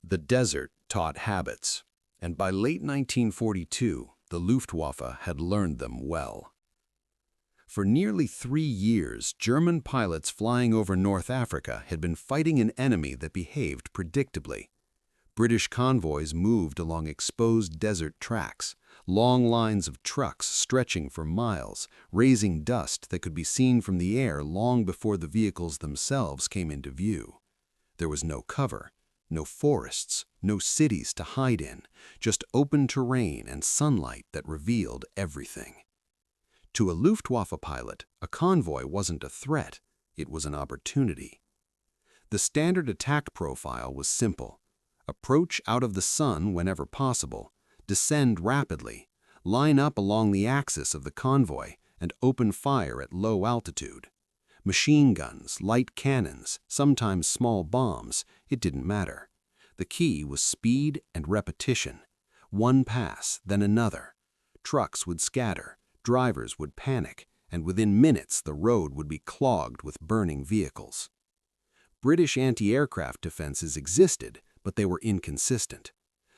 The desert taught habits, and by late 1942, the Luftwaffe had learned them well. For nearly 3 years, German pilots flying over North Africa had been fighting an enemy that behaved predictably. British convoys moved along exposed desert tracks, long lines of trucks stretching for miles, raising dust that could be seen from the air long before the vehicles themselves came into view. There was no cover, no forests, no cities to hide in, just open terrain and sunlight that revealed everything. To a Luftwaffe pilot, a convoy wasn't a threat, it was an opportunity. The standard attack profile was simple. Approach out of the sun whenever possible, descend rapidly, line up along the axis of the convoy, and open fire at low altitude. Machine guns, light cannons, sometimes small bombs, it didn't matter. The key was speed and repetition. One pass, then another. Trucks would scatter, drivers would panic, and within minutes the road would be clogged with burning vehicles. British anti-aircraft defenses existed, but they were inconsistent.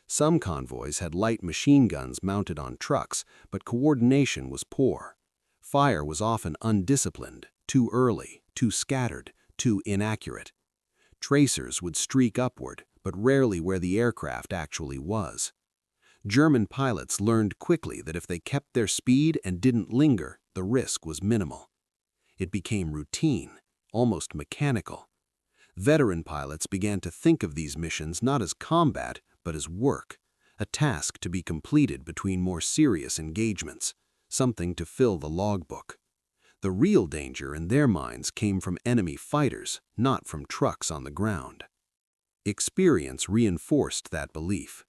Some convoys had light machine guns mounted on trucks, but coordination was poor. Fire was often undisciplined, too early, too scattered, too inaccurate. Tracers would streak upward, but rarely where the aircraft actually was. German pilots learned quickly that if they kept their speed and didn't linger, the risk was minimal. It became routine, almost mechanical. Veteran pilots began to think of these missions not as combat, but as work, a task to be completed between more serious engagements, something to fill the logbook. The real danger in their minds came from enemy fighters, not from trucks on the ground. Experience reinforced that belief.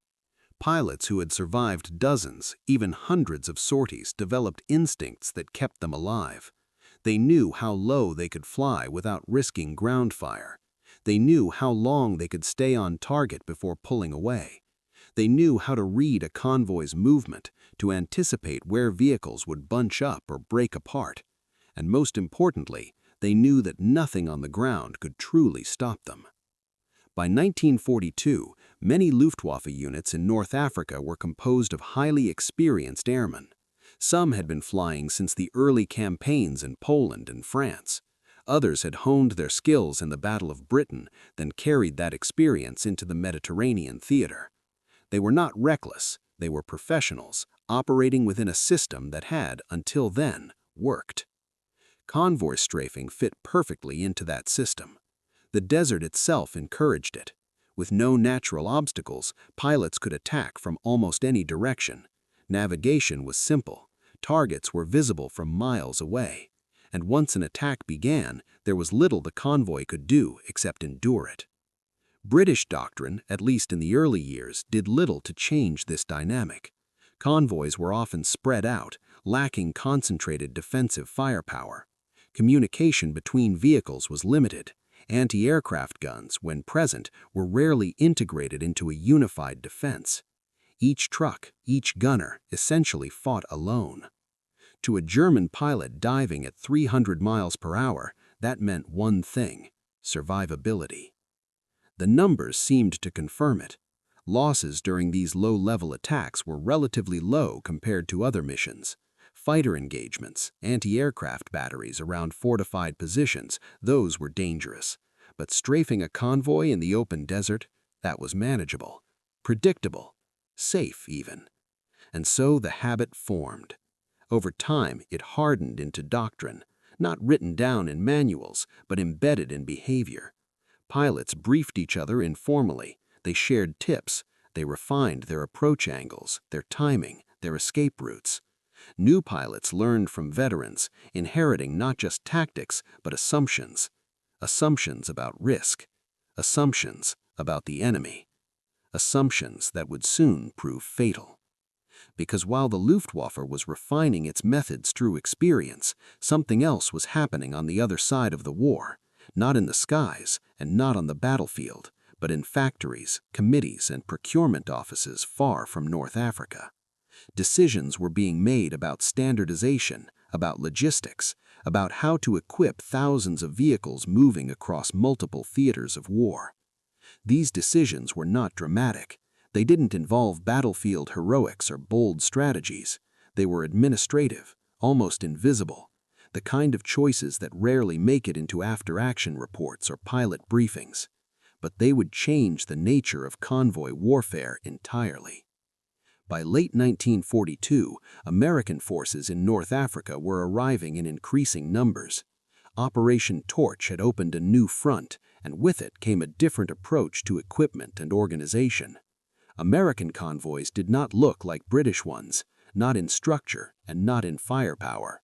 Pilots who had survived dozens, even hundreds of sorties developed instincts that kept them alive. They knew how low they could fly without risking ground fire. They knew how long they could stay on target before pulling away. They knew how to read a convoy's movement, to anticipate where vehicles would bunch up or break apart. And most importantly, they knew that nothing on the ground could truly stop them. By 1942, many Luftwaffe units in North Africa were composed of highly experienced airmen. Some had been flying since the early campaigns in Poland and France. Others had honed their skills in the Battle of Britain, then carried that experience into the Mediterranean theater. They were not reckless, they were professionals, operating within a system that had, until then, worked. Convoy strafing fit perfectly into that system. The desert itself encouraged it. With no natural obstacles, pilots could attack from almost any direction. Navigation was simple. Targets were visible from miles away. And once an attack began, there was little the convoy could do except endure it. British doctrine, at least in the early years, did little to change this dynamic. Convoys were often spread out, lacking concentrated defensive firepower. Communication between vehicles was limited. Anti-aircraft guns, when present, were rarely integrated into a unified defense. Each truck, each gunner, essentially fought alone. To a German pilot diving at 300 miles per hour, that meant one thing: survivability. The numbers seemed to confirm it. Losses during these low-level attacks were relatively low compared to other missions. Fighter engagements, anti-aircraft batteries around fortified positions, those were dangerous. But strafing a convoy in the open desert, that was manageable, predictable, safe even. And so the habit formed. Over time, it hardened into doctrine, not written down in manuals, but embedded in behavior. Pilots briefed each other informally. They shared tips. They refined their approach angles, their timing, their escape routes. New pilots learned from veterans, inheriting not just tactics, but assumptions. Assumptions about risk. Assumptions about the enemy. Assumptions that would soon prove fatal. Because while the Luftwaffe was refining its methods through experience, something else was happening on the other side of the war, not in the skies and not on the battlefield, but in factories, committees, and procurement offices far from North Africa. Decisions were being made about standardization, about logistics, about how to equip thousands of vehicles moving across multiple theaters of war. These decisions were not dramatic. They didn't involve battlefield heroics or bold strategies. They were administrative, almost invisible, the kind of choices that rarely make it into after-action reports or pilot briefings. But they would change the nature of convoy warfare entirely. By late 1942, American forces in North Africa were arriving in increasing numbers. Operation Torch had opened a new front, and with it came a different approach to equipment and organization. American convoys did not look like British ones, not in structure and not in firepower.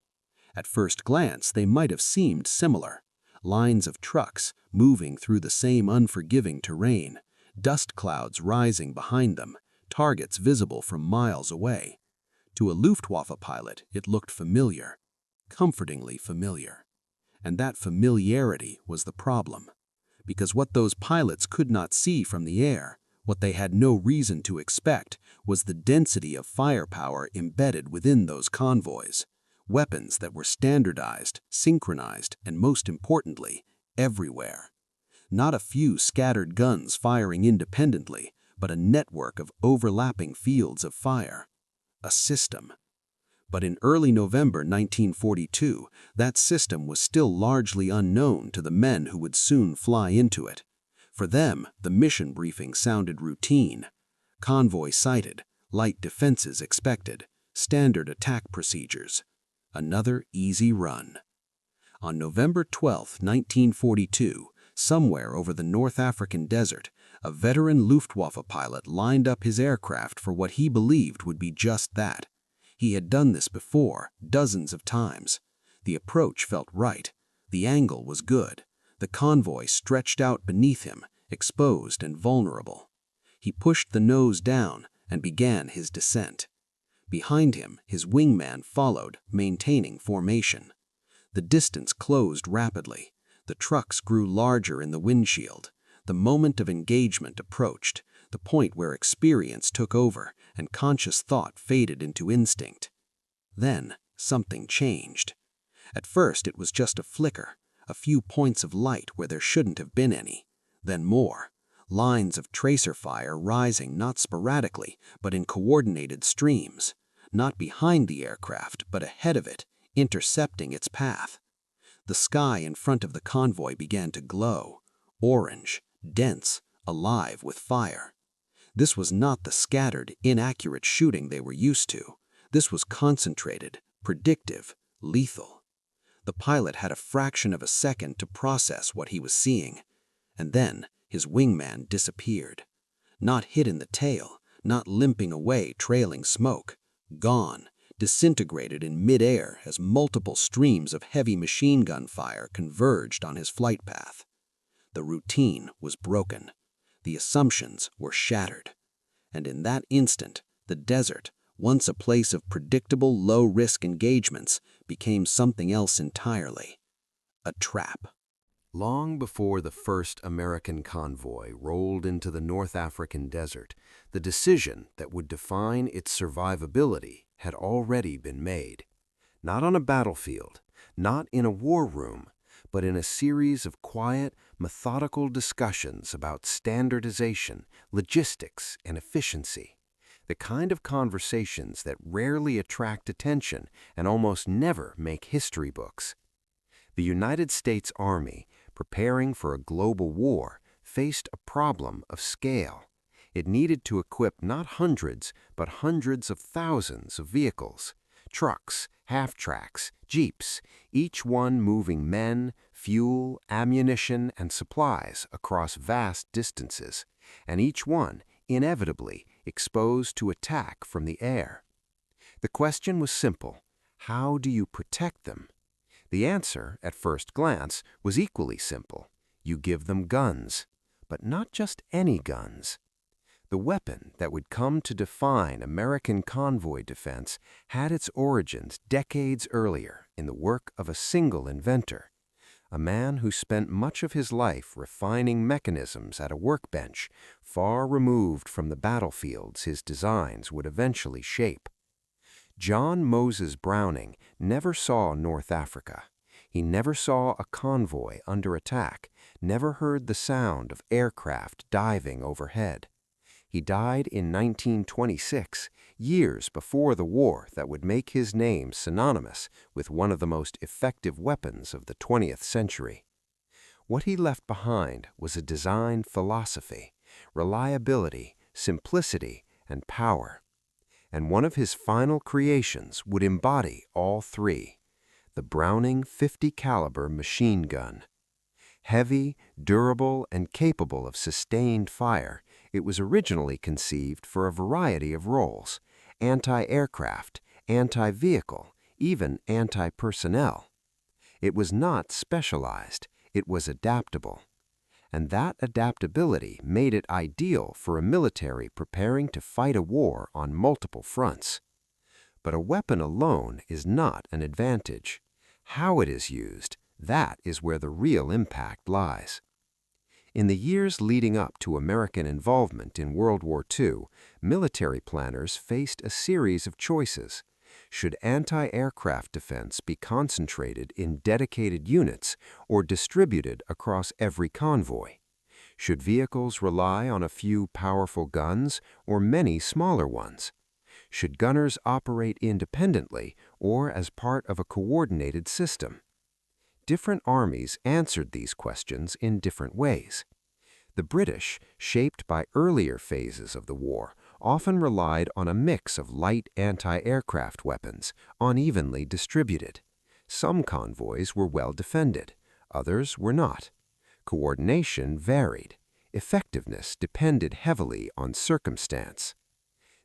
At first glance, they might have seemed similar. Lines of trucks moving through the same unforgiving terrain, dust clouds rising behind them, targets visible from miles away. To a Luftwaffe pilot, it looked familiar, comfortingly familiar. And that familiarity was the problem. Because what those pilots could not see from the air, what they had no reason to expect, was the density of firepower embedded within those convoys. Weapons that were standardized, synchronized, and most importantly, everywhere. Not a few scattered guns firing independently, but a network of overlapping fields of fire. A system. But in early November 1942, that system was still largely unknown to the men who would soon fly into it. For them, the mission briefing sounded routine. Convoy sighted, light defenses expected, standard attack procedures. Another easy run. On November 12, 1942, somewhere over the North African desert, a veteran Luftwaffe pilot lined up his aircraft for what he believed would be just that. He had done this before, dozens of times. The approach felt right. The angle was good. The convoy stretched out beneath him, exposed and vulnerable. He pushed the nose down and began his descent. Behind him, his wingman followed, maintaining formation. The distance closed rapidly. The trucks grew larger in the windshield. The moment of engagement approached, the point where experience took over and conscious thought faded into instinct. Then, something changed. At first, it was just a flicker, a few points of light where there shouldn't have been any. Then more. Lines of tracer fire rising not sporadically, but in coordinated streams. Not behind the aircraft, but ahead of it, intercepting its path. The sky in front of the convoy began to glow, orange, dense, alive with fire. This was not the scattered, inaccurate shooting they were used to. This was concentrated, predictive, lethal. The pilot had a fraction of a second to process what he was seeing, and then his wingman disappeared. Not hit in the tail, not limping away trailing smoke. Gone, disintegrated in midair as multiple streams of heavy machine gun fire converged on his flight path. The routine was broken. The assumptions were shattered. And in that instant, the desert, once a place of predictable low-risk engagements, became something else entirely. A trap. Long before the first American convoy rolled into the North African desert, the decision that would define its survivability had already been made. Not on a battlefield, not in a war room, but in a series of quiet, methodical discussions about standardization, logistics, and efficiency. The kind of conversations that rarely attract attention and almost never make history books. The United States Army, preparing for a global war, faced a problem of scale. It needed to equip not hundreds, but hundreds of thousands of vehicles. Trucks, half-tracks, jeeps, each one moving men, fuel, ammunition, and supplies across vast distances, and each one, inevitably, exposed to attack from the air. The question was simple: how do you protect them? The answer, at first glance, was equally simple. You give them guns, but not just any guns. The weapon that would come to define American convoy defense had its origins decades earlier in the work of a single inventor, a man who spent much of his life refining mechanisms at a workbench far removed from the battlefields his designs would eventually shape. John Moses Browning never saw North Africa. He never saw a convoy under attack, never heard the sound of aircraft diving overhead. He died in 1926, years before the war that would make his name synonymous with one of the most effective weapons of the 20th century. What he left behind was a design philosophy, reliability, simplicity, and power. And one of his final creations would embody all three: the Browning .50 caliber machine gun. Heavy, durable, and capable of sustained fire, it was originally conceived for a variety of roles: anti-aircraft, anti-vehicle, even anti-personnel. It was not specialized, it was adaptable. And that adaptability made it ideal for a military preparing to fight a war on multiple fronts. But a weapon alone is not an advantage. How it is used, that is where the real impact lies. In the years leading up to American involvement in World War II, military planners faced a series of choices. Should anti-aircraft defense be concentrated in dedicated units or distributed across every convoy? Should vehicles rely on a few powerful guns or many smaller ones? Should gunners operate independently or as part of a coordinated system? Different armies answered these questions in different ways. The British, shaped by earlier phases of the war, often relied on a mix of light anti-aircraft weapons, unevenly distributed. Some convoys were well defended, others were not. Coordination varied. Effectiveness depended heavily on circumstance.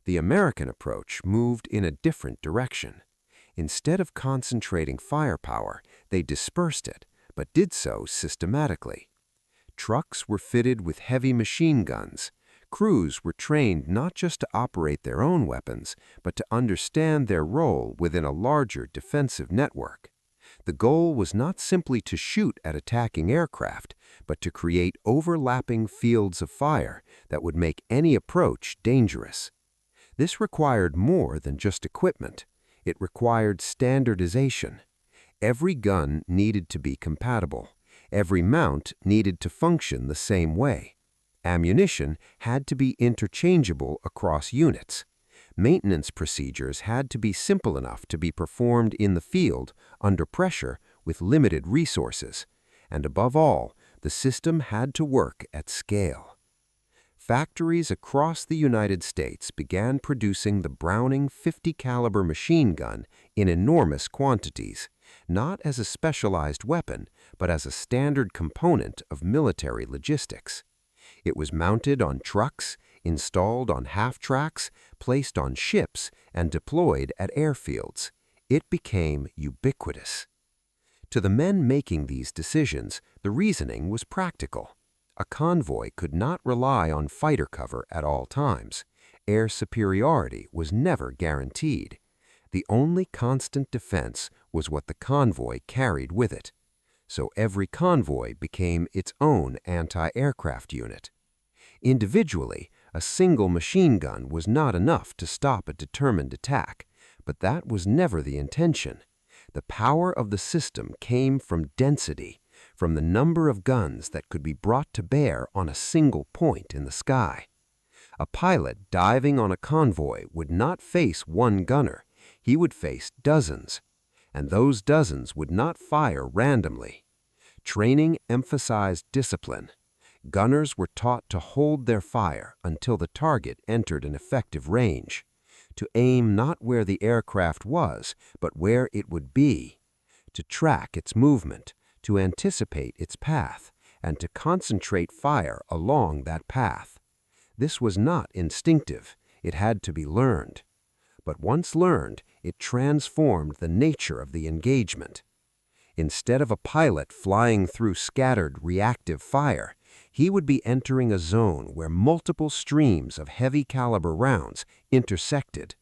The American approach moved in a different direction. Instead of concentrating firepower, they dispersed it, but did so systematically. Trucks were fitted with heavy machine guns. Crews were trained not just to operate their own weapons, but to understand their role within a larger defensive network. The goal was not simply to shoot at attacking aircraft, but to create overlapping fields of fire that would make any approach dangerous. This required more than just equipment. It required standardization. Every gun needed to be compatible. Every mount needed to function the same way. Ammunition had to be interchangeable across units. Maintenance procedures had to be simple enough to be performed in the field, under pressure, with limited resources. And above all, the system had to work at scale. Factories across the United States began producing the Browning .50 caliber machine gun in enormous quantities, not as a specialized weapon, but as a standard component of military logistics. It was mounted on trucks, installed on half-tracks, placed on ships, and deployed at airfields. It became ubiquitous. To the men making these decisions, the reasoning was practical. A convoy could not rely on fighter cover at all times. Air superiority was never guaranteed. The only constant defense was what the convoy carried with it. So every convoy became its own anti-aircraft unit. Individually, a single machine gun was not enough to stop a determined attack, but that was never the intention. The power of the system came from density, from the number of guns that could be brought to bear on a single point in the sky. A pilot diving on a convoy would not face one gunner, he would face dozens. And those dozens would not fire randomly. Training emphasized discipline. Gunners were taught to hold their fire until the target entered an effective range, to aim not where the aircraft was, but where it would be, to track its movement, to anticipate its path, and to concentrate fire along that path. This was not instinctive, it had to be learned. But once learned, it transformed the nature of the engagement. Instead of a pilot flying through scattered reactive fire, he would be entering a zone where multiple streams of heavy caliber rounds intersected,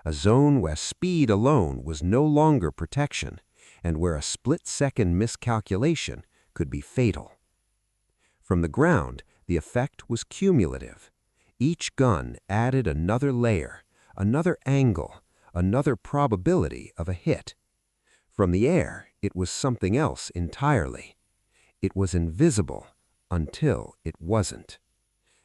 a zone where speed alone was no longer protection, and where a split-second miscalculation could be fatal. From the ground, the effect was cumulative. Each gun added another layer, another angle, another probability of a hit. From the air, it was something else entirely. It was invisible until it wasn't.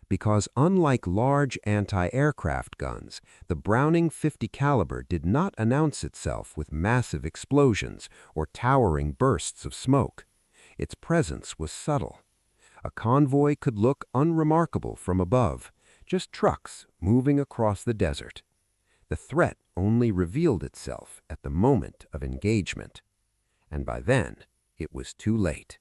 Because unlike large anti-aircraft guns, the Browning 50 caliber did not announce itself with massive explosions or towering bursts of smoke. Its presence was subtle. A convoy could look unremarkable from above, just trucks moving across the desert. The threat only revealed itself at the moment of engagement. And by then, it was too late.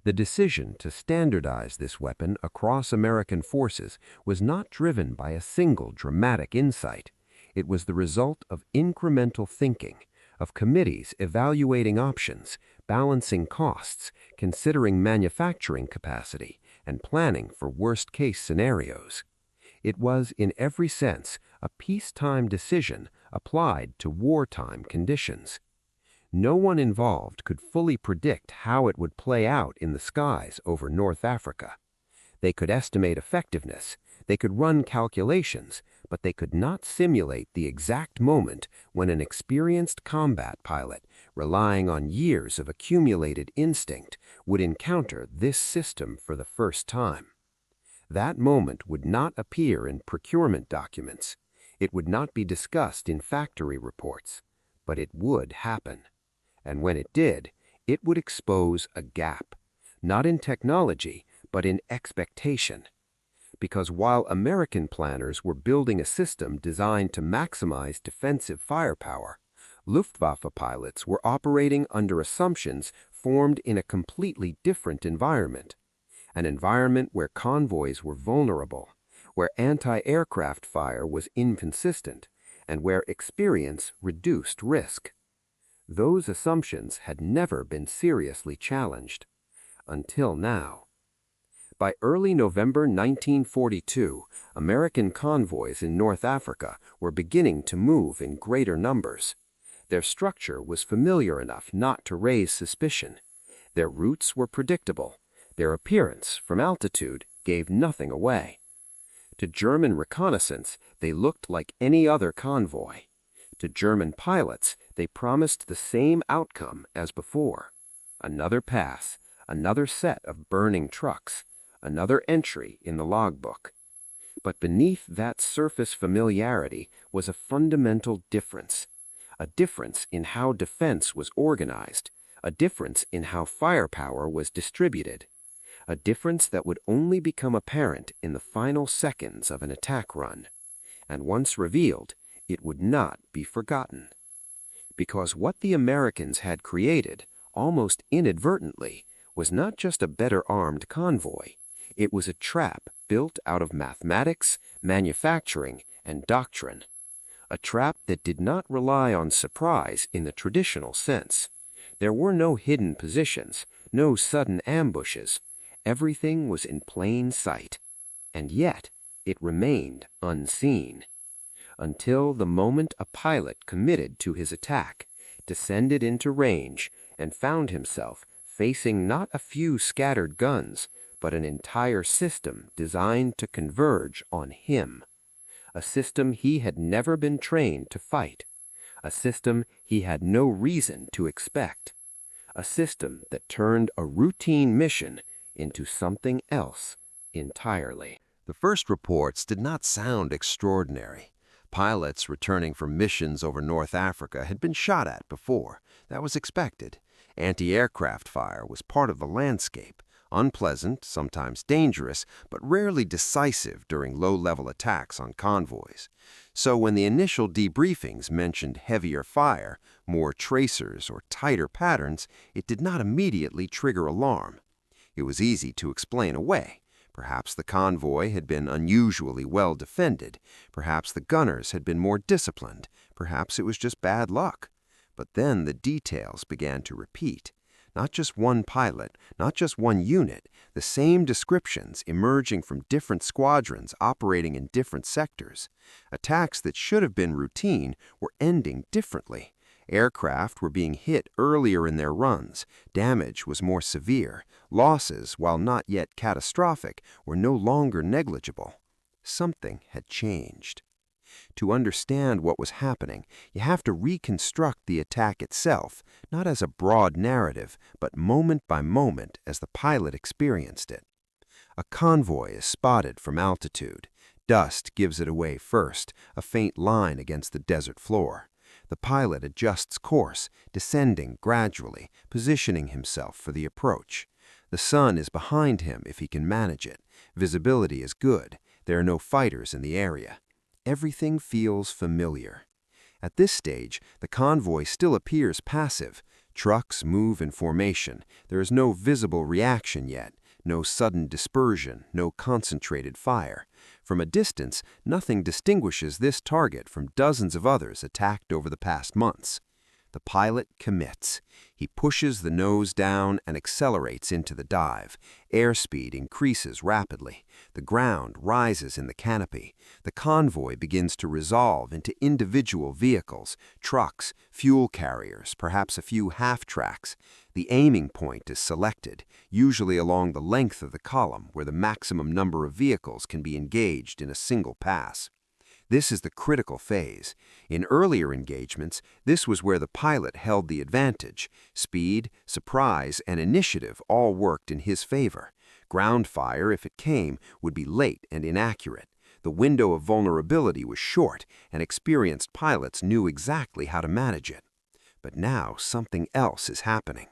The decision to standardize this weapon across American forces was not driven by a single dramatic insight. It was the result of incremental thinking, of committees evaluating options, balancing costs, considering manufacturing capacity, and planning for worst-case scenarios. It was, in every sense, a peacetime decision applied to wartime conditions. No one involved could fully predict how it would play out in the skies over North Africa. They could estimate effectiveness, they could run calculations, but they could not simulate the exact moment when an experienced combat pilot, relying on years of accumulated instinct, would encounter this system for the first time. That moment would not appear in procurement documents. It would not be discussed in factory reports, but it would happen. And when it did, it would expose a gap, not in technology, but in expectation. Because while American planners were building a system designed to maximize defensive firepower, Luftwaffe pilots were operating under assumptions formed in a completely different environment. An environment where convoys were vulnerable, where anti-aircraft fire was inconsistent, and where experience reduced risk. Those assumptions had never been seriously challenged, until now. By early November 1942, American convoys in North Africa were beginning to move in greater numbers. Their structure was familiar enough not to raise suspicion. Their routes were predictable. Their appearance from altitude gave nothing away. To German reconnaissance, they looked like any other convoy. To German pilots, they promised the same outcome as before. Another pass, another set of burning trucks, another entry in the logbook. But beneath that surface familiarity was a fundamental difference. A difference in how defense was organized, a difference in how firepower was distributed, a difference that would only become apparent in the final seconds of an attack run. And once revealed, it would not be forgotten. Because what the Americans had created, almost inadvertently, was not just a better armed convoy. It was a trap built out of mathematics, manufacturing, and doctrine. A trap that did not rely on surprise in the traditional sense. There were no hidden positions, no sudden ambushes. Everything was in plain sight. And yet, it remained unseen. Until the moment a pilot committed to his attack, descended into range, and found himself facing not a few scattered guns, but an entire system designed to converge on him. A system he had never been trained to fight. A system he had no reason to expect. A system that turned a routine mission into something else entirely. The first reports did not sound extraordinary. Pilots returning from missions over North Africa had been shot at before. That was expected. Anti-aircraft fire was part of the landscape. Unpleasant, sometimes dangerous, but rarely decisive during low-level attacks on convoys. So when the initial debriefings mentioned heavier fire, more tracers, or tighter patterns, it did not immediately trigger alarm. It was easy to explain away. Perhaps the convoy had been unusually well defended. Perhaps the gunners had been more disciplined. Perhaps it was just bad luck. But then the details began to repeat. Not just one pilot, not just one unit, the same descriptions emerging from different squadrons operating in different sectors. Attacks that should have been routine were ending differently. Aircraft were being hit earlier in their runs. Damage was more severe. Losses, while not yet catastrophic, were no longer negligible. Something had changed. To understand what was happening, you have to reconstruct the attack itself, not as a broad narrative, but moment by moment as the pilot experienced it. A convoy is spotted from altitude. Dust gives it away first, a faint line against the desert floor. The pilot adjusts course, descending gradually, positioning himself for the approach. The sun is behind him if he can manage it. Visibility is good. There are no fighters in the area. Everything feels familiar. At this stage, the convoy still appears passive. Trucks move in formation. There is no visible reaction yet, no sudden dispersion, no concentrated fire. From a distance, nothing distinguishes this target from dozens of others attacked over the past months. The pilot commits. He pushes the nose down and accelerates into the dive. Airspeed increases rapidly. The ground rises in the canopy. The convoy begins to resolve into individual vehicles, trucks, fuel carriers, perhaps a few half-tracks. The aiming point is selected, usually along the length of the column where the maximum number of vehicles can be engaged in a single pass. This is the critical phase. In earlier engagements, this was where the pilot held the advantage. Speed, surprise, and initiative all worked in his favor. Ground fire, if it came, would be late and inaccurate. The window of vulnerability was short, and experienced pilots knew exactly how to manage it. But now something else is happening.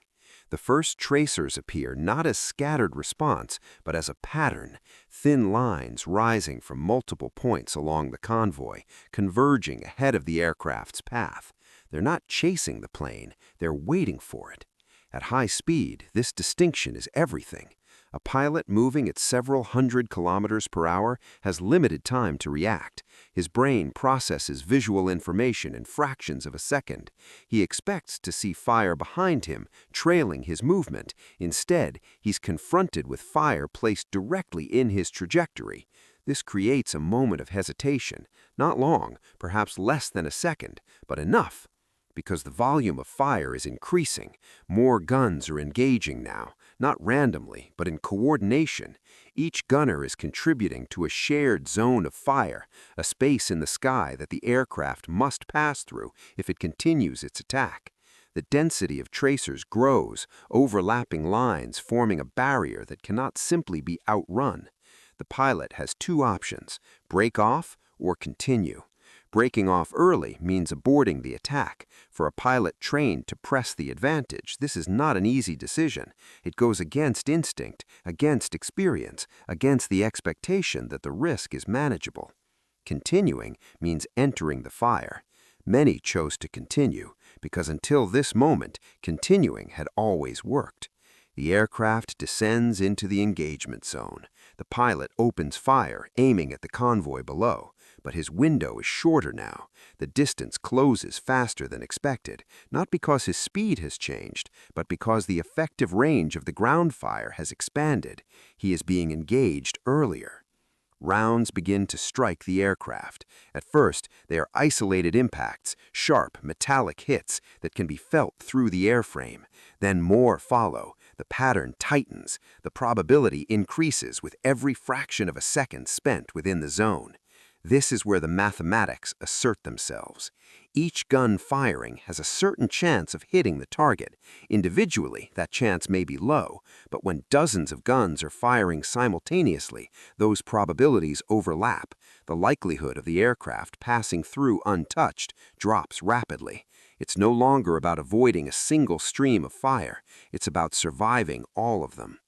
The first tracers appear not as scattered response, but as a pattern, thin lines rising from multiple points along the convoy, converging ahead of the aircraft's path. They're not chasing the plane, they're waiting for it. At high speed, this distinction is everything. A pilot moving at several hundred kilometers per hour has limited time to react. His brain processes visual information in fractions of a second. He expects to see fire behind him, trailing his movement. Instead, he's confronted with fire placed directly in his trajectory. This creates a moment of hesitation, not long, perhaps less than a second, but enough. Because the volume of fire is increasing, more guns are engaging now, not randomly, but in coordination. Each gunner is contributing to a shared zone of fire, a space in the sky that the aircraft must pass through if it continues its attack. The density of tracers grows, overlapping lines forming a barrier that cannot simply be outrun. The pilot has two options: break off or continue. Breaking off early means aborting the attack. For a pilot trained to press the advantage, this is not an easy decision. It goes against instinct, against experience, against the expectation that the risk is manageable. Continuing means entering the fire. Many chose to continue, because until this moment, continuing had always worked. The aircraft descends into the engagement zone. The pilot opens fire, aiming at the convoy below. But his window is shorter now. The distance closes faster than expected, not because his speed has changed, but because the effective range of the ground fire has expanded. He is being engaged earlier. Rounds begin to strike the aircraft. At first, they are isolated impacts, sharp, metallic hits that can be felt through the airframe. Then more follow. The pattern tightens. The probability increases with every fraction of a second spent within the zone. This is where the mathematics assert themselves. Each gun firing has a certain chance of hitting the target. Individually, that chance may be low, but when dozens of guns are firing simultaneously, those probabilities overlap. The likelihood of the aircraft passing through untouched drops rapidly. It's no longer about avoiding a single stream of fire. It's about surviving all of them.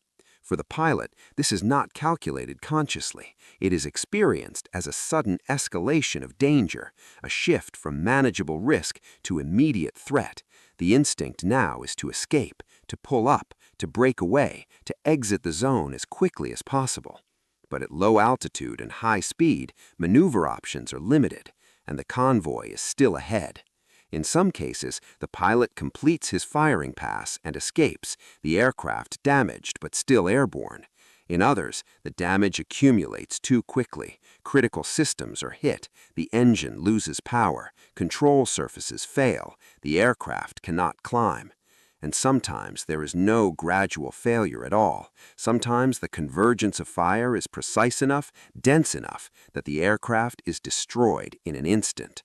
For the pilot, this is not calculated consciously. It is experienced as a sudden escalation of danger, a shift from manageable risk to immediate threat. The instinct now is to escape, to pull up, to break away, to exit the zone as quickly as possible. But at low altitude and high speed, maneuver options are limited, and the convoy is still ahead. In some cases, the pilot completes his firing pass and escapes, the aircraft damaged but still airborne. In others, the damage accumulates too quickly. Critical systems are hit, the engine loses power, control surfaces fail, the aircraft cannot climb. And sometimes there is no gradual failure at all. Sometimes the convergence of fire is precise enough, dense enough, that the aircraft is destroyed in an instant.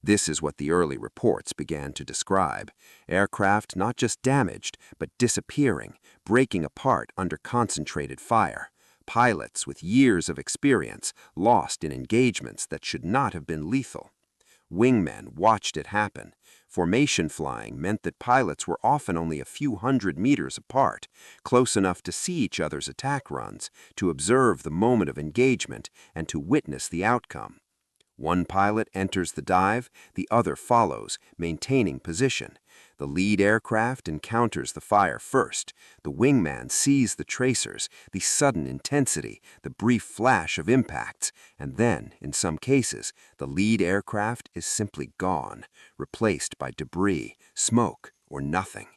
This is what the early reports began to describe. Aircraft not just damaged, but disappearing, breaking apart under concentrated fire. Pilots with years of experience lost in engagements that should not have been lethal. Wingmen watched it happen. Formation flying meant that pilots were often only a few hundred meters apart, close enough to see each other's attack runs, to observe the moment of engagement, and to witness the outcome. One pilot enters the dive, the other follows, maintaining position. The lead aircraft encounters the fire first. The wingman sees the tracers, the sudden intensity, the brief flash of impacts, and then, in some cases, the lead aircraft is simply gone, replaced by debris, smoke, or nothing.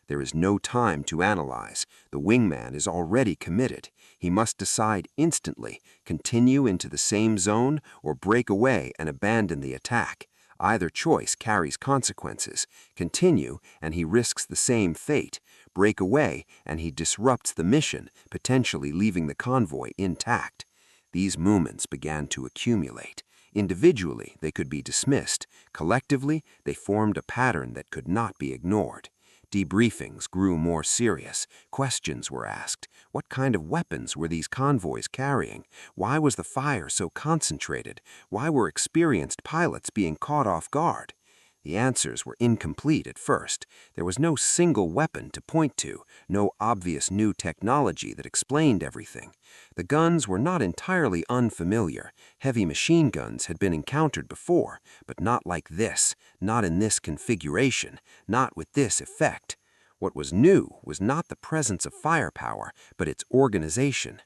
There is no time to analyze. The wingman is already committed. He must decide instantly, continue into the same zone or break away and abandon the attack. Either choice carries consequences. Continue, and he risks the same fate. Break away, and he disrupts the mission, potentially leaving the convoy intact. These moments began to accumulate. Individually, they could be dismissed. Collectively, they formed a pattern that could not be ignored. Debriefings grew more serious. Questions were asked. What kind of weapons were these convoys carrying? Why was the fire so concentrated? Why were experienced pilots being caught off guard? The answers were incomplete at first. There was no single weapon to point to, no obvious new technology that explained everything. The guns were not entirely unfamiliar. Heavy machine guns had been encountered before, but not like this, not in this configuration, not with this effect. What was new was not the presence of firepower, but its organization.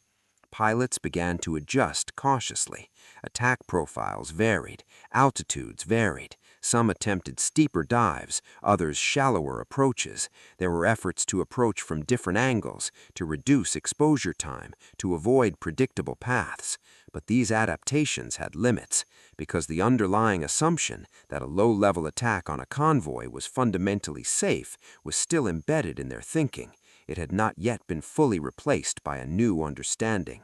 Pilots began to adjust cautiously. Attack profiles varied, altitudes varied. Some attempted steeper dives, others shallower approaches. There were efforts to approach from different angles, to reduce exposure time, to avoid predictable paths. But these adaptations had limits, because the underlying assumption that a low-level attack on a convoy was fundamentally safe was still embedded in their thinking. It had not yet been fully replaced by a new understanding.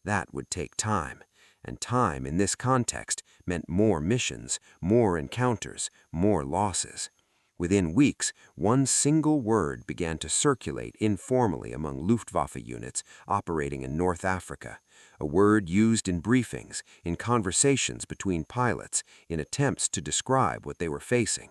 That would take time, and time in this context meant more missions, more encounters, more losses. Within weeks, one single word began to circulate informally among Luftwaffe units operating in North Africa, a word used in briefings, in conversations between pilots, in attempts to describe what they were facing.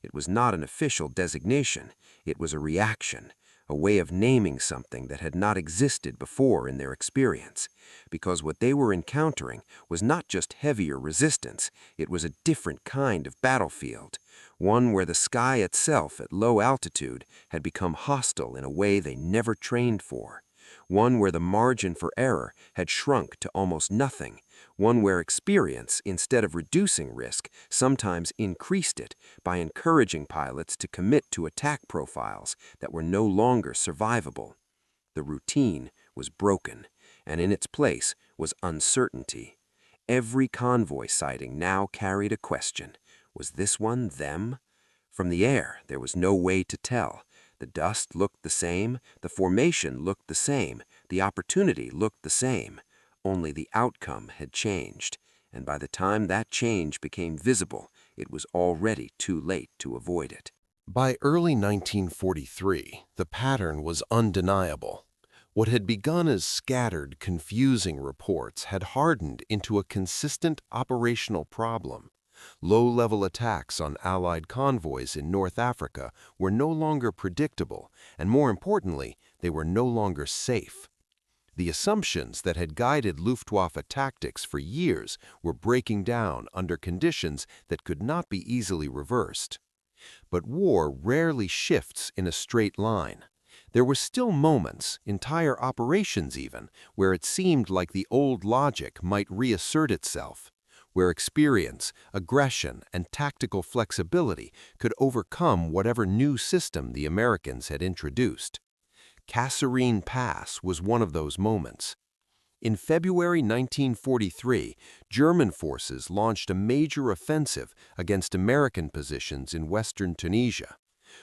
It was not an official designation, it was a reaction, a way of naming something that had not existed before in their experience, because what they were encountering was not just heavier resistance, it was a different kind of battlefield, one where the sky itself at low altitude had become hostile in a way they never trained for, one where the margin for error had shrunk to almost nothing, one where experience, instead of reducing risk, sometimes increased it by encouraging pilots to commit to attack profiles that were no longer survivable. The routine was broken, and in its place was uncertainty. Every convoy sighting now carried a question. Was this one them? From the air, there was no way to tell. The dust looked the same, the formation looked the same, the opportunity looked the same. Only the outcome had changed, and by the time that change became visible, it was already too late to avoid it. By early 1943, the pattern was undeniable. What had begun as scattered, confusing reports had hardened into a consistent operational problem. Low-level attacks on Allied convoys in North Africa were no longer predictable, and more importantly, they were no longer safe. The assumptions that had guided Luftwaffe tactics for years were breaking down under conditions that could not be easily reversed. But war rarely shifts in a straight line. There were still moments, entire operations even, where it seemed like the old logic might reassert itself, where experience, aggression, and tactical flexibility could overcome whatever new system the Americans had introduced. Kasserine Pass was one of those moments. In February 1943, German forces launched a major offensive against American positions in western Tunisia.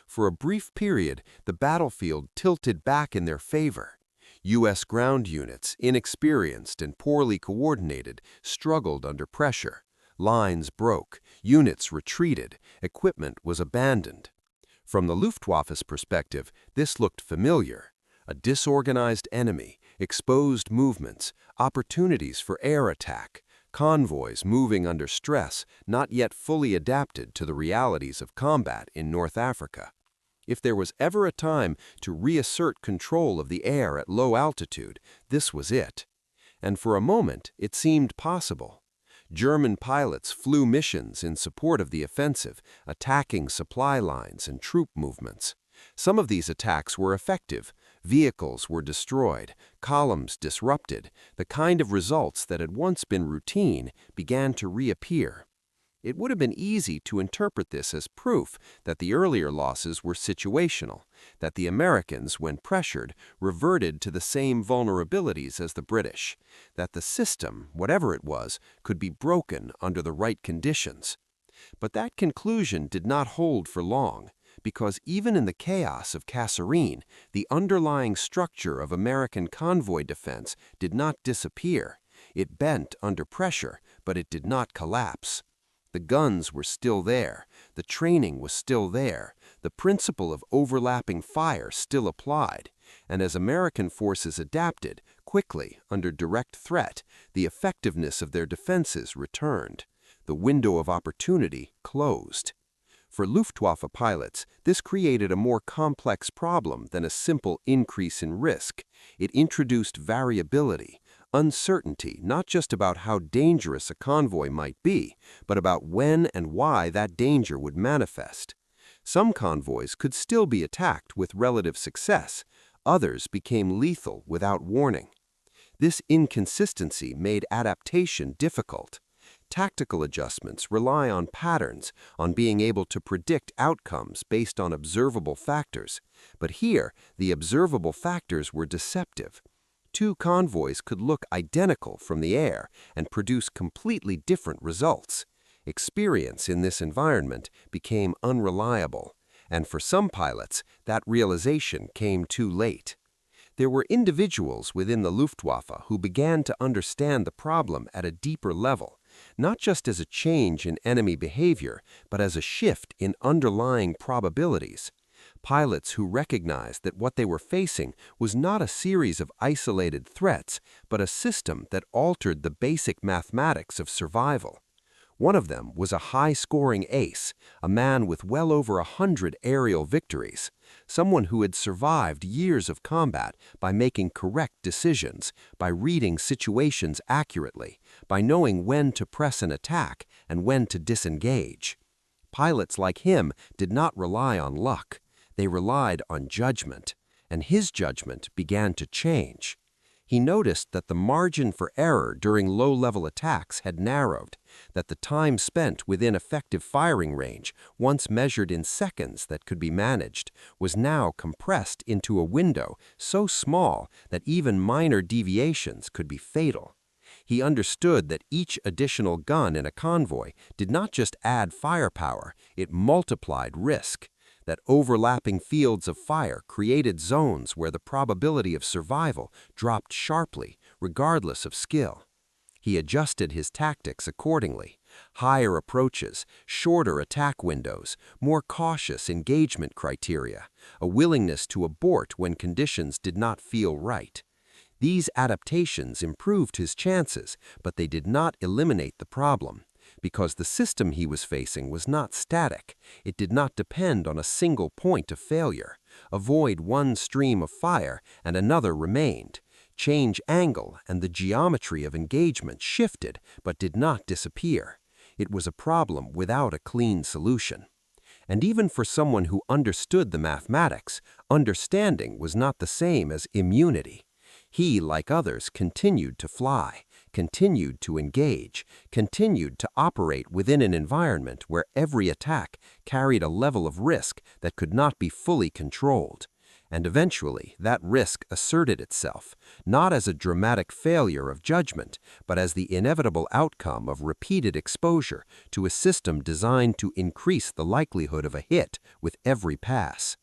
For a brief period, the battlefield tilted back in their favor. U.S. ground units, inexperienced and poorly coordinated, struggled under pressure. Lines broke, units retreated, equipment was abandoned. From the Luftwaffe's perspective, this looked familiar. A disorganized enemy, exposed movements, opportunities for air attack, convoys moving under stress, not yet fully adapted to the realities of combat in North Africa. If there was ever a time to reassert control of the air at low altitude, this was it. And for a moment, it seemed possible. German pilots flew missions in support of the offensive, attacking supply lines and troop movements. Some of these attacks were effective. Vehicles were destroyed, columns disrupted. The kind of results that had once been routine began to reappear. It would have been easy to interpret this as proof that the earlier losses were situational, that the Americans, when pressured, reverted to the same vulnerabilities as the British, that the system, whatever it was, could be broken under the right conditions. But that conclusion did not hold for long, because even in the chaos of Kasserine, the underlying structure of American convoy defense did not disappear. It bent under pressure, but it did not collapse. The guns were still there, the training was still there, the principle of overlapping fire still applied, and as American forces adapted, quickly, under direct threat, the effectiveness of their defenses returned. The window of opportunity closed. For Luftwaffe pilots, this created a more complex problem than a simple increase in risk. It introduced variability, uncertainty not just about how dangerous a convoy might be, but about when and why that danger would manifest. Some convoys could still be attacked with relative success, others became lethal without warning. This inconsistency made adaptation difficult. Tactical adjustments rely on patterns, on being able to predict outcomes based on observable factors, but here the observable factors were deceptive. Two convoys could look identical from the air and produce completely different results. Experience in this environment became unreliable, and for some pilots, that realization came too late. There were individuals within the Luftwaffe who began to understand the problem at a deeper level, not just as a change in enemy behavior, but as a shift in underlying probabilities. Pilots who recognized that what they were facing was not a series of isolated threats, but a system that altered the basic mathematics of survival. One of them was a high-scoring ace, a man with well over 100 aerial victories, someone who had survived years of combat by making correct decisions, by reading situations accurately, by knowing when to press an attack and when to disengage. Pilots like him did not rely on luck. They relied on judgment, and his judgment began to change. He noticed that the margin for error during low-level attacks had narrowed, that the time spent within effective firing range, once measured in seconds that could be managed, was now compressed into a window so small that even minor deviations could be fatal. He understood that each additional gun in a convoy did not just add firepower, it multiplied risk. That overlapping fields of fire created zones where the probability of survival dropped sharply, regardless of skill. He adjusted his tactics accordingly. Higher approaches, shorter attack windows, more cautious engagement criteria, a willingness to abort when conditions did not feel right. These adaptations improved his chances, but they did not eliminate the problem. Because the system he was facing was not static. It did not depend on a single point of failure. Avoid one stream of fire and another remained. Change angle and the geometry of engagement shifted but did not disappear. It was a problem without a clean solution. And even for someone who understood the mathematics, understanding was not the same as immunity. He, like others, continued to fly, continued to engage, continued to operate within an environment where every attack carried a level of risk that could not be fully controlled. And eventually, that risk asserted itself, not as a dramatic failure of judgment, but as the inevitable outcome of repeated exposure to a system designed to increase the likelihood of a hit with every pass.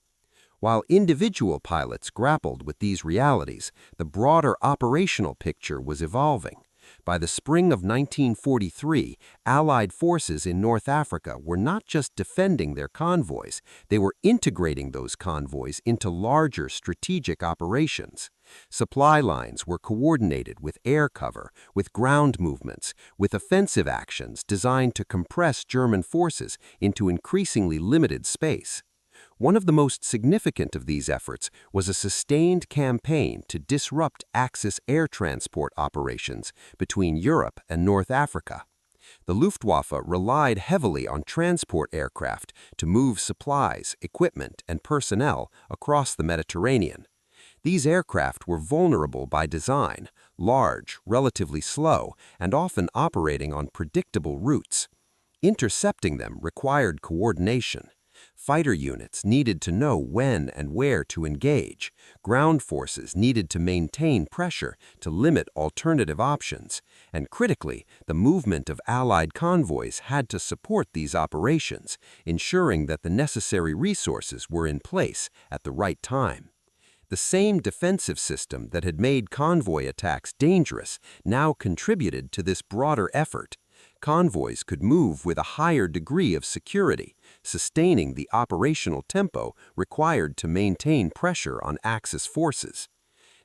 While individual pilots grappled with these realities, the broader operational picture was evolving. By the spring of 1943, Allied forces in North Africa were not just defending their convoys, they were integrating those convoys into larger strategic operations. Supply lines were coordinated with air cover, with ground movements, with offensive actions designed to compress German forces into increasingly limited space. One of the most significant of these efforts was a sustained campaign to disrupt Axis air transport operations between Europe and North Africa. The Luftwaffe relied heavily on transport aircraft to move supplies, equipment, and personnel across the Mediterranean. These aircraft were vulnerable by design, large, relatively slow, and often operating on predictable routes. Intercepting them required coordination. Fighter units needed to know when and where to engage. Ground forces needed to maintain pressure to limit alternative options. And critically, the movement of Allied convoys had to support these operations, ensuring that the necessary resources were in place at the right time. The same defensive system that had made convoy attacks dangerous now contributed to this broader effort. Convoys could move with a higher degree of security, sustaining the operational tempo required to maintain pressure on Axis forces.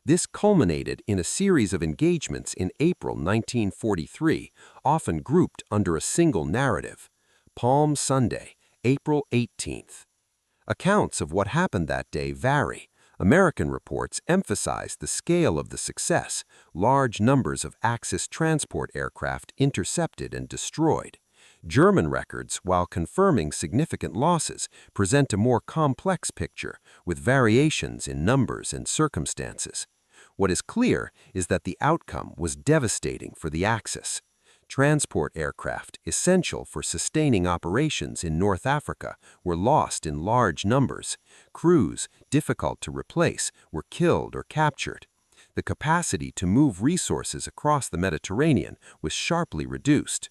This culminated in a series of engagements in April 1943, often grouped under a single narrative. Palm Sunday, April 18th. Accounts of what happened that day vary. American reports emphasize the scale of the success, large numbers of Axis transport aircraft intercepted and destroyed. German records, while confirming significant losses, present a more complex picture, with variations in numbers and circumstances. What is clear is that the outcome was devastating for the Axis. Transport aircraft, essential for sustaining operations in North Africa, were lost in large numbers. Crews, difficult to replace, were killed or captured. The capacity to move resources across the Mediterranean was sharply reduced.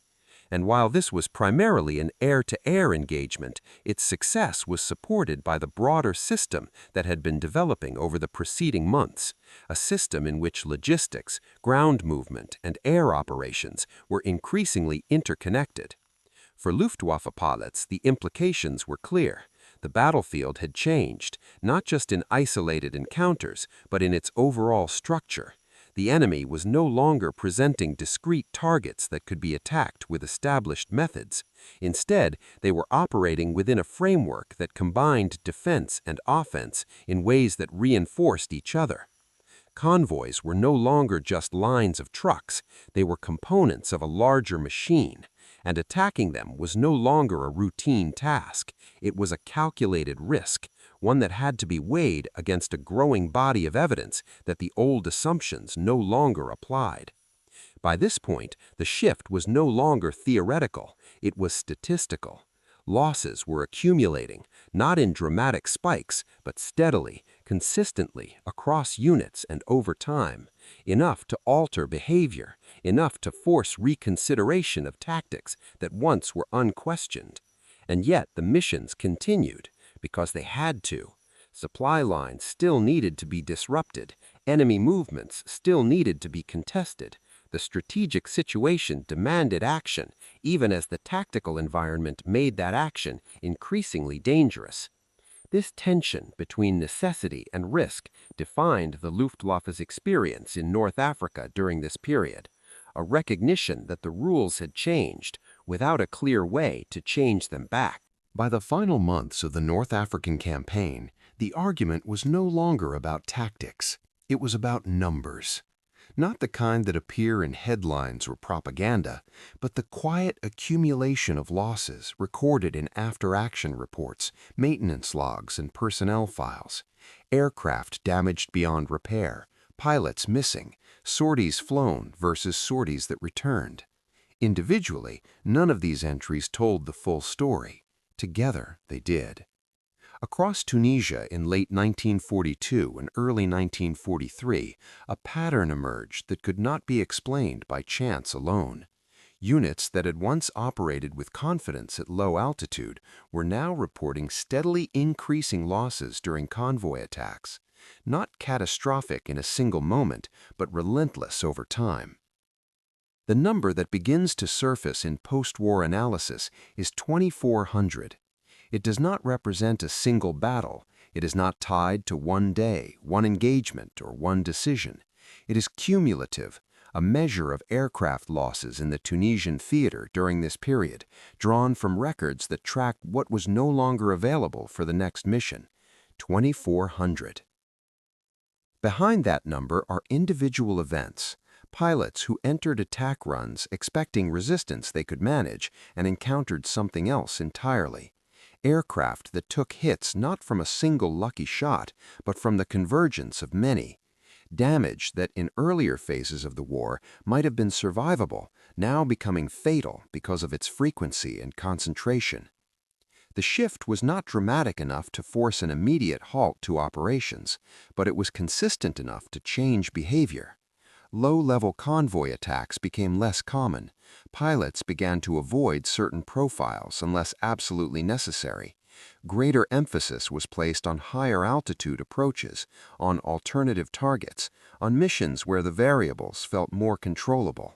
And while this was primarily an air-to-air engagement, its success was supported by the broader system that had been developing over the preceding months, a system in which logistics, ground movement, and air operations were increasingly interconnected. For Luftwaffe pilots, the implications were clear. The battlefield had changed, not just in isolated encounters, but in its overall structure. The enemy was no longer presenting discrete targets that could be attacked with established methods. Instead, they were operating within a framework that combined defense and offense in ways that reinforced each other. Convoys were no longer just lines of trucks, they were components of a larger machine, and attacking them was no longer a routine task. It was a calculated risk, one that had to be weighed against a growing body of evidence that the old assumptions no longer applied. By this point, the shift was no longer theoretical, it was statistical. Losses were accumulating, not in dramatic spikes, but steadily, consistently, across units and over time, enough to alter behavior, enough to force reconsideration of tactics that once were unquestioned. And yet the missions continued, because they had to. Supply lines still needed to be disrupted, enemy movements still needed to be contested. The strategic situation demanded action, even as the tactical environment made that action increasingly dangerous. This tension between necessity and risk defined the Luftwaffe's experience in North Africa during this period, a recognition that the rules had changed without a clear way to change them back. By the final months of the North African campaign, the argument was no longer about tactics. It was about numbers. Not the kind that appear in headlines or propaganda, but the quiet accumulation of losses recorded in after-action reports, maintenance logs, and personnel files. Aircraft damaged beyond repair, pilots missing, sorties flown versus sorties that returned. Individually, none of these entries told the full story. Together, they did. Across Tunisia in late 1942 and early 1943, a pattern emerged that could not be explained by chance alone. Units that had once operated with confidence at low altitude were now reporting steadily increasing losses during convoy attacks, not catastrophic in a single moment, but relentless over time. The number that begins to surface in post-war analysis is 2,400. It does not represent a single battle. It is not tied to one day, one engagement, or one decision. It is cumulative, a measure of aircraft losses in the Tunisian theater during this period, drawn from records that track what was no longer available for the next mission: 2,400. Behind that number are individual events, pilots who entered attack runs expecting resistance they could manage and encountered something else entirely. Aircraft that took hits not from a single lucky shot, but from the convergence of many. Damage that in earlier phases of the war might have been survivable, now becoming fatal because of its frequency and concentration. The shift was not dramatic enough to force an immediate halt to operations, but it was consistent enough to change behavior. Low-level convoy attacks became less common. Pilots began to avoid certain profiles unless absolutely necessary. Greater emphasis was placed on higher altitude approaches, on alternative targets, on missions where the variables felt more controllable.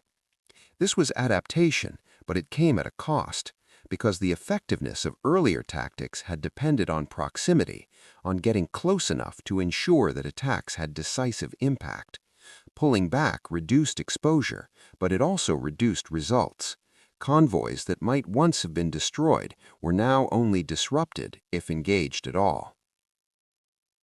This was adaptation, but it came at a cost, because the effectiveness of earlier tactics had depended on proximity, on getting close enough to ensure that attacks had decisive impact. Pulling back reduced exposure, but it also reduced results. Convoys that might once have been destroyed were now only disrupted, if engaged at all.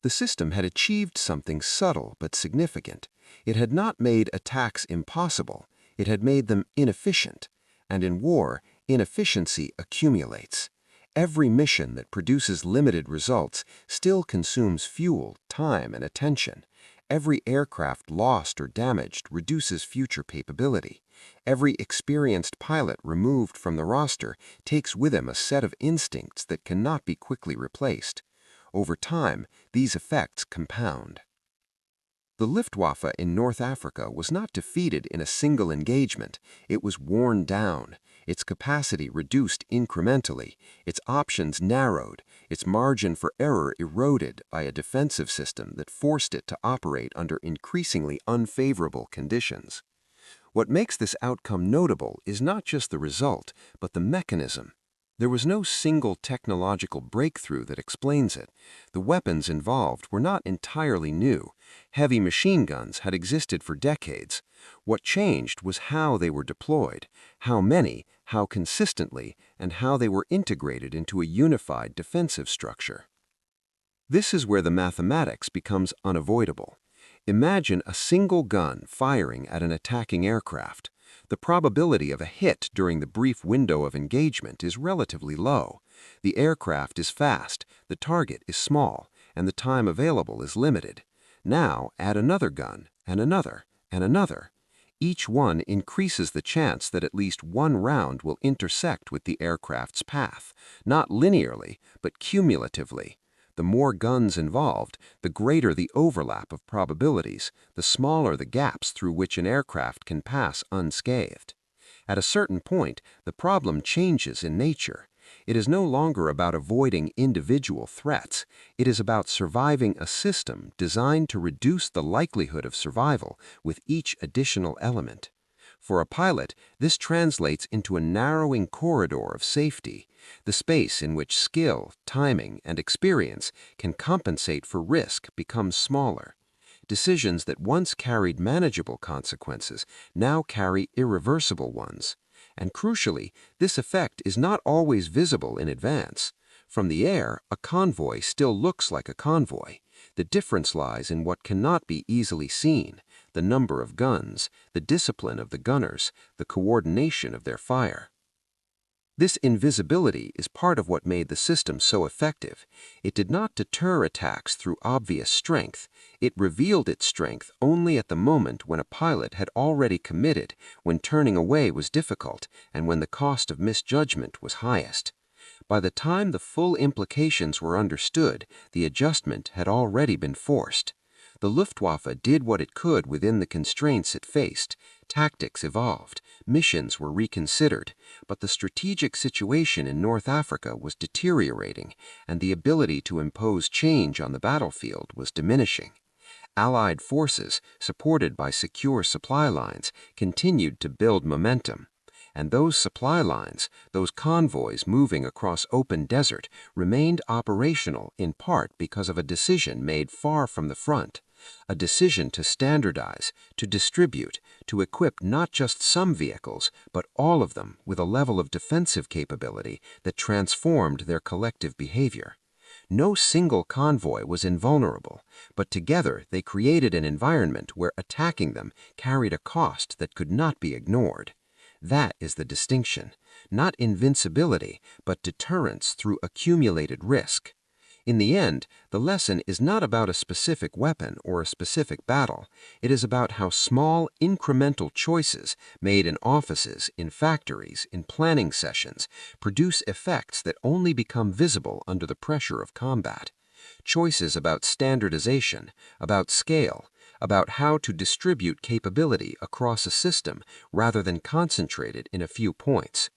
The system had achieved something subtle but significant. It had not made attacks impossible, it had made them inefficient. And in war, inefficiency accumulates. Every mission that produces limited results still consumes fuel, time, and attention. Every aircraft lost or damaged reduces future capability. Every experienced pilot removed from the roster takes with him a set of instincts that cannot be quickly replaced. Over time, these effects compound. The Luftwaffe in North Africa was not defeated in a single engagement. It was worn down, its capacity reduced incrementally, its options narrowed, its margin for error eroded by a defensive system that forced it to operate under increasingly unfavorable conditions. What makes this outcome notable is not just the result, but the mechanism. There was no single technological breakthrough that explains it. The weapons involved were not entirely new. Heavy machine guns had existed for decades. What changed was how they were deployed, how many, how consistently, and how they were integrated into a unified defensive structure. This is where the mathematics becomes unavoidable. Imagine a single gun firing at an attacking aircraft. The probability of a hit during the brief window of engagement is relatively low. The aircraft is fast, the target is small, and the time available is limited. Now add another gun, and another, and another. Each one increases the chance that at least one round will intersect with the aircraft's path, not linearly, but cumulatively. The more guns involved, the greater the overlap of probabilities, the smaller the gaps through which an aircraft can pass unscathed. At a certain point, the problem changes in nature. It is no longer about avoiding individual threats. It is about surviving a system designed to reduce the likelihood of survival with each additional element. For a pilot, this translates into a narrowing corridor of safety, the space in which skill, timing, and experience can compensate for risk becomes smaller. Decisions that once carried manageable consequences now carry irreversible ones. And crucially, this effect is not always visible in advance. From the air, a convoy still looks like a convoy. The difference lies in what cannot be easily seen: the number of guns, the discipline of the gunners, the coordination of their fire. This invisibility is part of what made the system so effective. It did not deter attacks through obvious strength. It revealed its strength only at the moment when a pilot had already committed, when turning away was difficult, and when the cost of misjudgment was highest. By the time the full implications were understood, the adjustment had already been forced. The Luftwaffe did what it could within the constraints it faced. Tactics evolved, missions were reconsidered, but the strategic situation in North Africa was deteriorating, and the ability to impose change on the battlefield was diminishing. Allied forces, supported by secure supply lines, continued to build momentum. And those supply lines, those convoys moving across open desert, remained operational in part because of a decision made far from the front. A decision to standardize, to distribute, to equip not just some vehicles, but all of them with a level of defensive capability that transformed their collective behavior. No single convoy was invulnerable, but together they created an environment where attacking them carried a cost that could not be ignored. That is the distinction, not invincibility, but deterrence through accumulated risk. In the end, the lesson is not about a specific weapon or a specific battle. It is about how small, incremental choices made in offices, in factories, in planning sessions produce effects that only become visible under the pressure of combat. Choices about standardization, about scale, about how to distribute capability across a system rather than concentrated in a few points.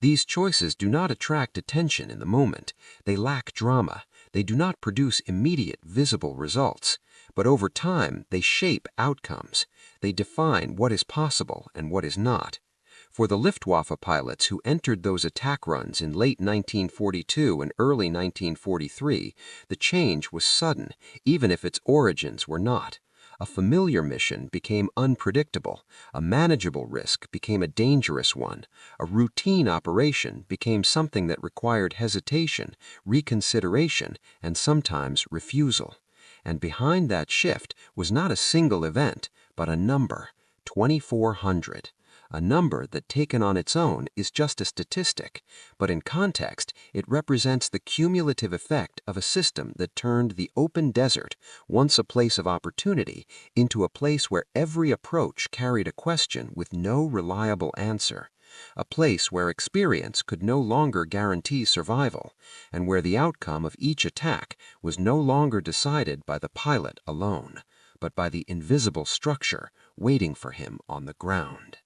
These choices do not attract attention in the moment. They lack drama. They do not produce immediate visible results, but over time they shape outcomes. They define what is possible and what is not. For the Luftwaffe pilots who entered those attack runs in late 1942 and early 1943, the change was sudden, even if its origins were not. A familiar mission became unpredictable, a manageable risk became a dangerous one, a routine operation became something that required hesitation, reconsideration, and sometimes refusal. And behind that shift was not a single event, but a number, 2,400. A number that taken on its own is just a statistic, but in context it represents the cumulative effect of a system that turned the open desert, once a place of opportunity, into a place where every approach carried a question with no reliable answer, a place where experience could no longer guarantee survival, and where the outcome of each attack was no longer decided by the pilot alone, but by the invisible structure waiting for him on the ground.